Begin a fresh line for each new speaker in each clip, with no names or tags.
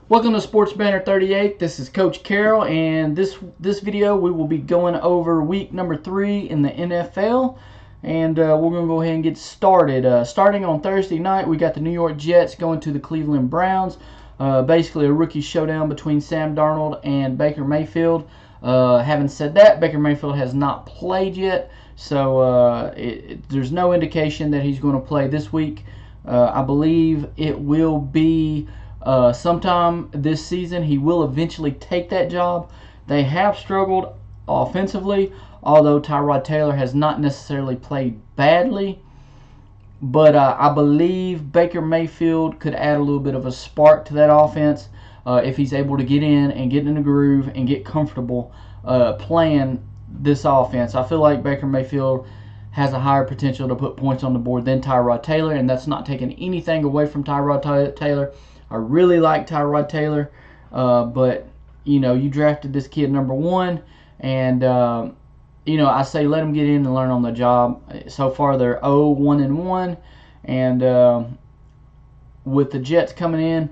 Welcome to Sports Banner 38. This is Coach Carroll, and this video we will be going over week number 3 in the NFL, and we're going to go ahead and get started. Starting on Thursday night, we got the New York Jets going to the Cleveland Browns. Basically a rookie showdown between Sam Darnold and Baker Mayfield. Having said that, Baker Mayfield has not played yet, so there's no indication that he's going to play this week. I believe it will be sometime this season. He will eventually take that job. They have struggled offensively, although Tyrod Taylor has not necessarily played badly. But I believe Baker Mayfield could add a little bit of a spark to that offense if he's able to get in and get in the groove and get comfortable playing this offense. I feel like Baker Mayfield has a higher potential to put points on the board than Tyrod Taylor, and that's not taking anything away from Tyrod Taylor. I really like Tyrod Taylor, but, you drafted this kid number 1, and, I say let him get in and learn on the job. So far, they're 0-1-1, and with the Jets coming in,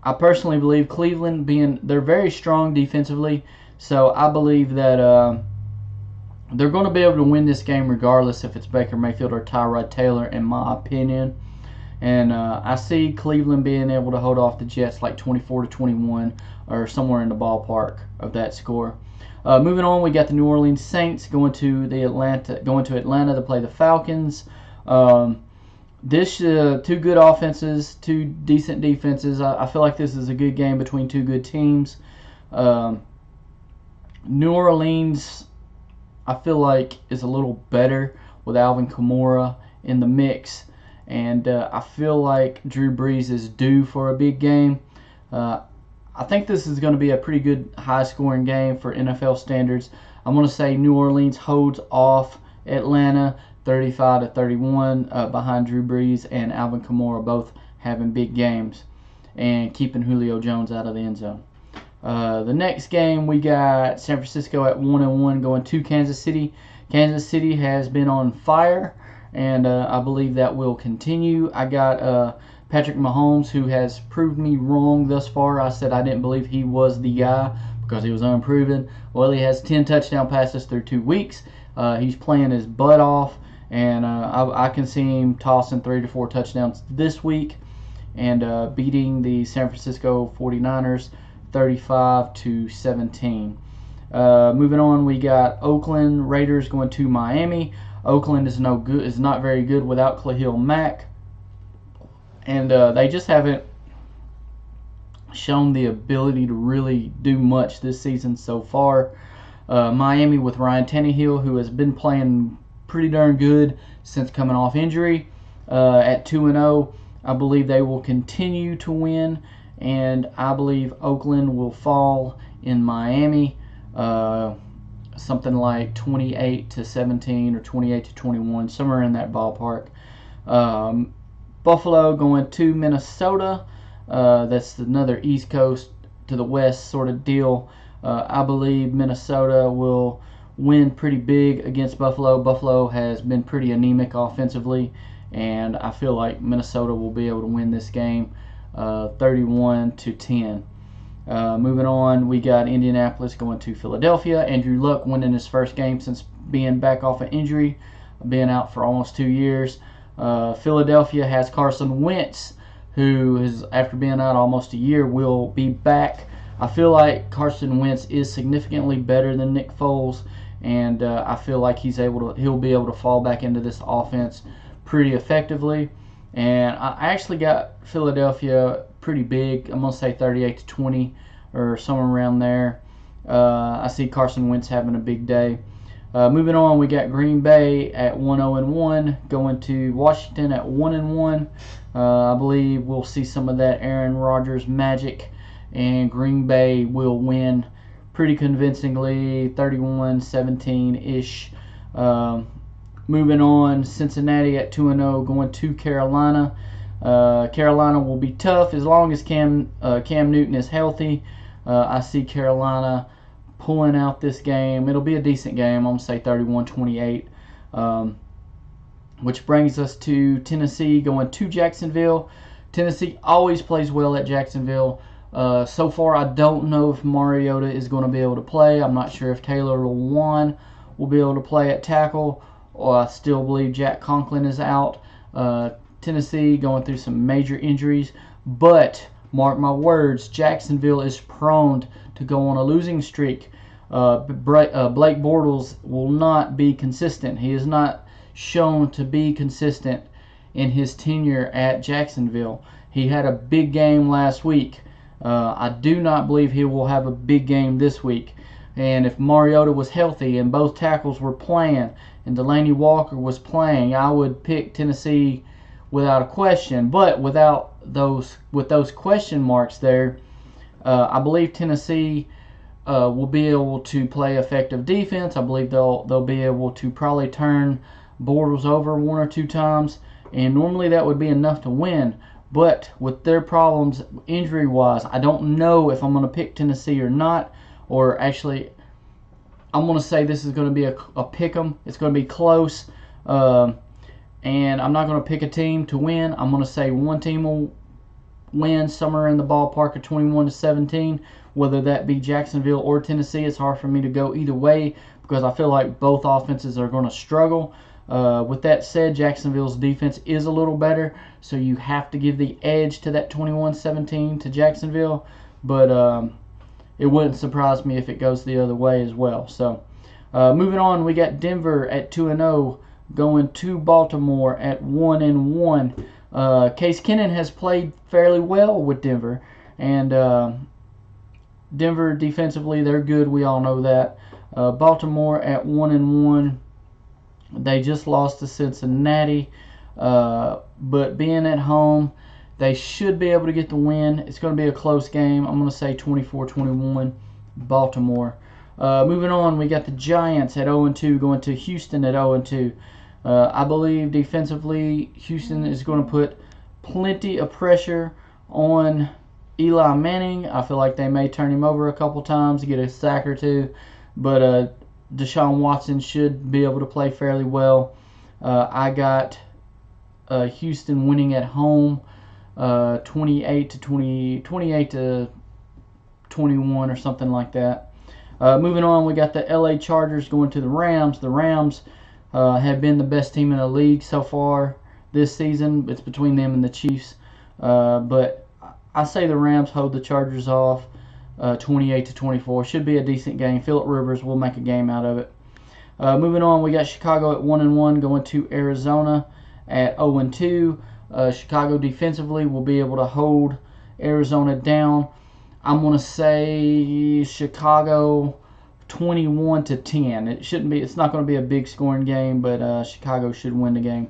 I personally believe Cleveland they're very strong defensively, so I believe that they're going to be able to win this game regardless if it's Baker Mayfield or Tyrod Taylor, in my opinion. And I see Cleveland being able to hold off the Jets like 24-21 or somewhere in the ballpark of that score. Moving on, we got the New Orleans Saints going to Atlanta to play the Falcons. This two good offenses, two decent defenses. I feel like this is a good game between two good teams. New Orleans, I feel like, is a little better with Alvin Kamara in the mix. And I feel like Drew Brees is due for a big game. I think this is going to be a pretty good high-scoring game for NFL standards. I'm going to say New Orleans holds off Atlanta 35-31 behind Drew Brees and Alvin Kamara both having big games and keeping Julio Jones out of the end zone. The next game, we got San Francisco at 1-1 going to Kansas City. Kansas City has been on fire, and I believe that will continue. I got Patrick Mahomes, who has proved me wrong thus far. I said I didn't believe he was the guy because he was unproven. Well, he has 10 touchdown passes through 2 weeks. He's playing his butt off, and I can see him tossing 3 to 4 touchdowns this week and beating the San Francisco 49ers 35-17. Moving on, we got Oakland Raiders going to Miami. Oakland is not very good without Khalil Mack, and they just haven't shown the ability to really do much this season so far. Miami with Ryan Tannehill, who has been playing pretty darn good since coming off injury, at 2-0. I believe they will continue to win, and I believe Oakland will fall in Miami. Something like 28-17 or 28-21, somewhere in that ballpark. Buffalo going to Minnesota. That's another East Coast to the West sort of deal. I believe Minnesota will win pretty big against Buffalo. Buffalo has been pretty anemic offensively, and I feel like Minnesota will be able to win this game 31-10. Moving on, we got Indianapolis going to Philadelphia. Andrew Luck winning his first game since being back off an injury, being out for almost 2 years. Philadelphia has Carson Wentz, who is, after being out almost a year, will be back. I feel like Carson Wentz is significantly better than Nick Foles, and I feel like he'll be able to fall back into this offense pretty effectively. And I actually got Philadelphia pretty big. I'm going to say 38-20 or somewhere around there. I see Carson Wentz having a big day. Moving on, we got Green Bay at 1-0-1 going to Washington at 1-1. I believe we'll see some of that Aaron Rodgers magic, and Green Bay will win pretty convincingly, 31-17-ish. Moving on, Cincinnati at 2-0 going to Carolina. Carolina will be tough as long as Cam Newton is healthy. I see Carolina pulling out this game. It'll be a decent game. I'm going to say 31-28. Which brings us to Tennessee going to Jacksonville. Tennessee always plays well at Jacksonville. So far, I don't know if Mariota is going to be able to play. I'm not sure if Taylor Lewan will be able to play at tackle. I still believe Jack Conklin is out. Tennessee going through some major injuries. But, mark my words, Jacksonville is prone to go on a losing streak. Blake Bortles will not be consistent. He is not shown to be consistent in his tenure at Jacksonville. He had a big game last week. I do not believe he will have a big game this week. And if Mariota was healthy and both tackles were playing and Delaney Walker was playing, I would pick Tennessee without a question. But with those question marks there, I believe Tennessee will be able to play effective defense. I believe they'll be able to probably turn Bortles over 1 or 2 times, and normally that would be enough to win. But with their problems injury-wise, I don't know if I'm going to pick Tennessee or not. Or actually, I'm going to say this is going to be a pick 'em. It's going to be close. And I'm not going to pick a team to win. I'm going to say one team will win somewhere in the ballpark of 21-17. Whether that be Jacksonville or Tennessee, it's hard for me to go either way because I feel like both offenses are going to struggle. With that said, Jacksonville's defense is a little better, so you have to give the edge to that 21-17 to Jacksonville. But it wouldn't surprise me if it goes the other way as well. So moving on, we got Denver at 2-0 going to Baltimore at 1-1. Case Keenum has played fairly well with Denver, and Denver defensively, they're good. We all know that. Baltimore at 1-1. They just lost to Cincinnati, but being at home, they should be able to get the win. It's going to be a close game. I'm going to say 24-21 Baltimore. Moving on, we got the Giants at 0-2 going to Houston at 0-2. I believe defensively, Houston is going to put plenty of pressure on Eli Manning. I feel like they may turn him over a couple times, get a sack or two, but Deshaun Watson should be able to play fairly well. I got Houston winning at home, 28-21 or something like that. Moving on, we got the LA Chargers going to the Rams. The Rams have been the best team in the league so far this season. It's between them and the Chiefs, but I say the Rams hold the Chargers off 28-24. Should be a decent game. Phillip Rivers will make a game out of it. Moving on, we got Chicago at 1-1 going to Arizona at 0-2. Chicago defensively will be able to hold Arizona down. I'm going to say Chicago 21-10. It's not going to be a big scoring game, but Chicago should win the game.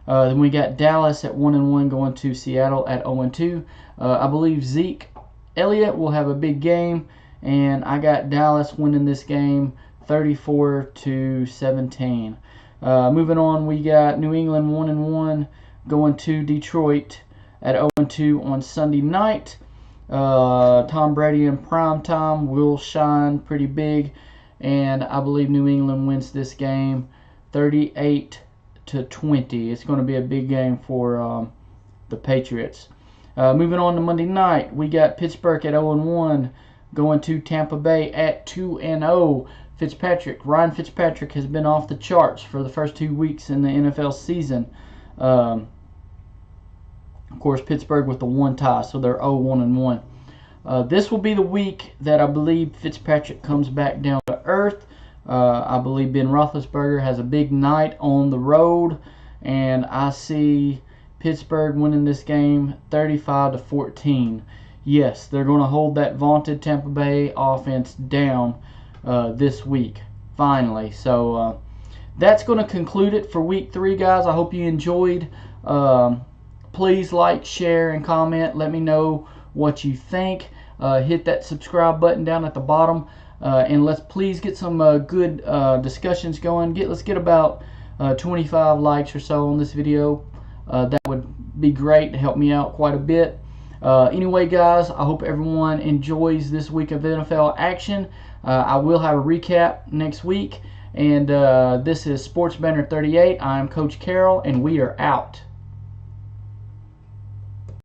Then we got Dallas at 1-1 going to Seattle at 0-2. I believe Zeke Elliott will have a big game, and I got Dallas winning this game 34-17. Moving on, we got New England 1-1 going to Detroit at 0-2 on Sunday night. Tom Brady in prime time will shine pretty big, and I believe New England wins this game 38-20. It's going to be a big game for the Patriots. Moving on to Monday night, we got Pittsburgh at 0-1 going to Tampa Bay at 2-0. Ryan Fitzpatrick has been off the charts for the first 2 weeks in the NFL season. Of course, Pittsburgh with the 1 tie, so they're 0-1-1. This will be the week that I believe Fitzpatrick comes back down to earth. I believe Ben Roethlisberger has a big night on the road, and I see Pittsburgh winning this game 35-14. Yes, they're going to hold that vaunted Tampa Bay offense down this week, finally. So that's going to conclude it for week 3, guys. I hope you enjoyed. Please like, share, and comment. Let me know what you think. Hit that subscribe button down at the bottom. And let's please get some good discussions going. Let's get about 25 likes or so on this video. That would be great to help me out quite a bit. Anyway, guys, I hope everyone enjoys this week of NFL action. I will have a recap next week. And this is Sports Banner 38. I am Coach Carroll, and we are out.